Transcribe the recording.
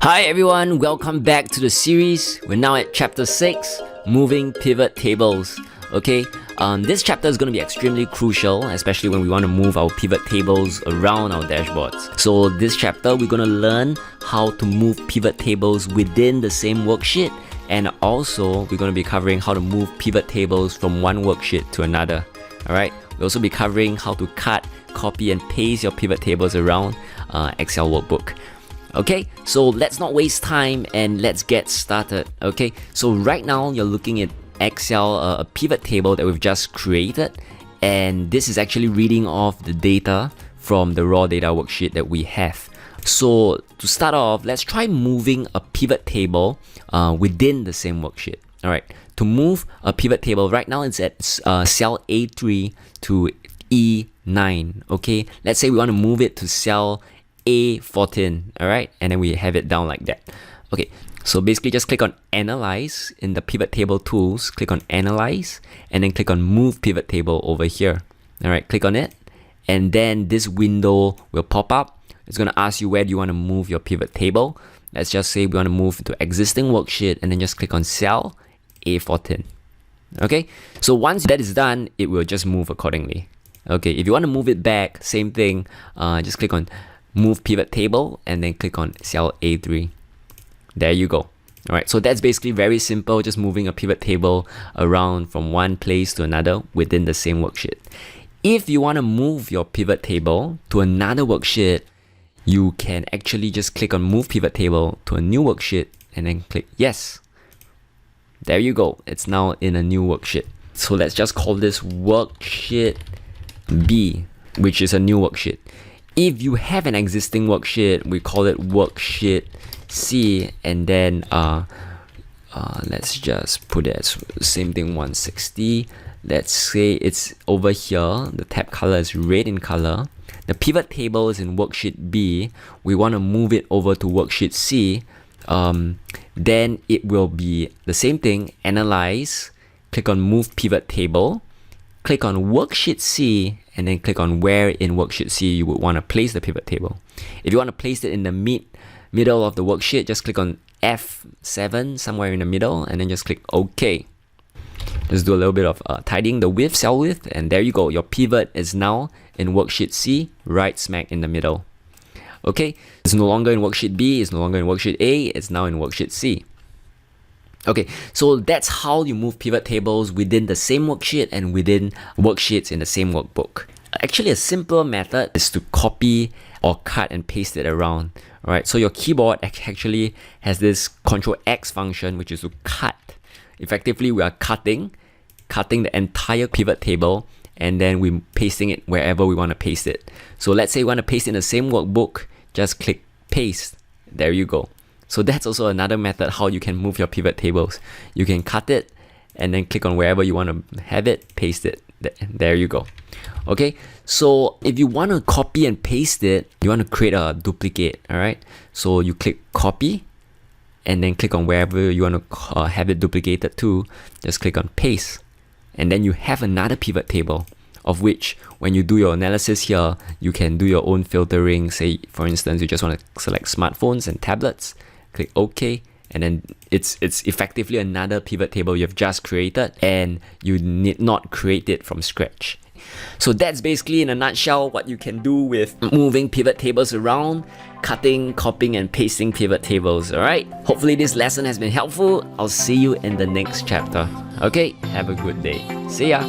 Hi everyone, welcome back to the series. We're now at chapter 6, Moving Pivot Tables. Okay, this chapter is going to be extremely crucial, especially when we want to move our pivot tables around our dashboards. So this chapter, we're going to learn how to move pivot tables within the same worksheet, and also we're going to be covering how to move pivot tables from one worksheet to another. Alright, we'll also be covering how to cut, copy and paste your pivot tables around Excel workbook. Okay, so let's not waste time and let's get started. Okay, so right now you're looking at Excel, a pivot table that we've just created, and this is actually reading off the data from the raw data worksheet that we have. So to start off, let's try moving a pivot table within the same worksheet. Alright, to move a pivot table, right now it's at cell A3 to E9. Okay, let's say we want to move it to cell A14, alright, and then we have it down like that. Okay, so basically just click on Analyze in the pivot table tools, click on Analyze, and then click on Move Pivot Table over here. Alright, click on it, and then this window will pop up. It's going to ask you where do you want to move your pivot table. Let's just say we want to move to existing worksheet, and then just click on cell A14. Okay, so once that is done, it will just move accordingly. Okay, if you want to move it back, same thing, just click on Move Pivot Table and then click on cell A3. There you go. Alright, so that's basically very simple, just moving a pivot table around from one place to another within the same worksheet. If you want to move your pivot table to another worksheet, you can actually just click on Move Pivot Table to a new worksheet and then click Yes. There you go. It's now in a new worksheet. So let's just call this Worksheet B, which is a new worksheet. If you have an existing worksheet, we call it Worksheet C, and then let's just put it as same thing, 160. Let's say it's over here. The tab color is red in color. The pivot table is in Worksheet B. We want to move it over to Worksheet C. Then it will be the same thing. Analyze. Click on Move Pivot Table. Click on Worksheet C, and then click on where in Worksheet C you would want to place the pivot table. If you want to place it in the middle of the worksheet, just click on F7 somewhere in the middle, and then just click OK. Just do a little bit of tidying the width, cell width, and there you go. Your pivot is now in Worksheet C, right smack in the middle. Okay, it's no longer in Worksheet B, it's no longer in Worksheet A, it's now in Worksheet C. Okay, so that's how you move pivot tables within the same worksheet and within worksheets in the same workbook. Actually, a simpler method is to copy or cut and paste it around. Alright, so your keyboard actually has this Ctrl X function, which is to cut. Effectively, we are cutting the entire pivot table, and then we're pasting it wherever we want to paste it. So let's say we want to paste in the same workbook, just click Paste. There you go. So that's also another method how you can move your pivot tables. You can cut it and then click on wherever you want to have it, paste it. There you go. Okay, so if you want to copy and paste it, you want to create a duplicate, alright? So you click Copy and then click on wherever you want to have it duplicated to. Just click on Paste. And then you have another pivot table, of which when you do your analysis here, you can do your own filtering. Say, for instance, you just want to select smartphones and tablets. Click OK, and then it's effectively another pivot table you've just created, and you need not create it from scratch. So that's basically in a nutshell what you can do with moving pivot tables around, cutting, copying and pasting pivot tables. Alright, hopefully this lesson has been helpful. I'll see you in the next chapter. Okay, have a good day. See ya.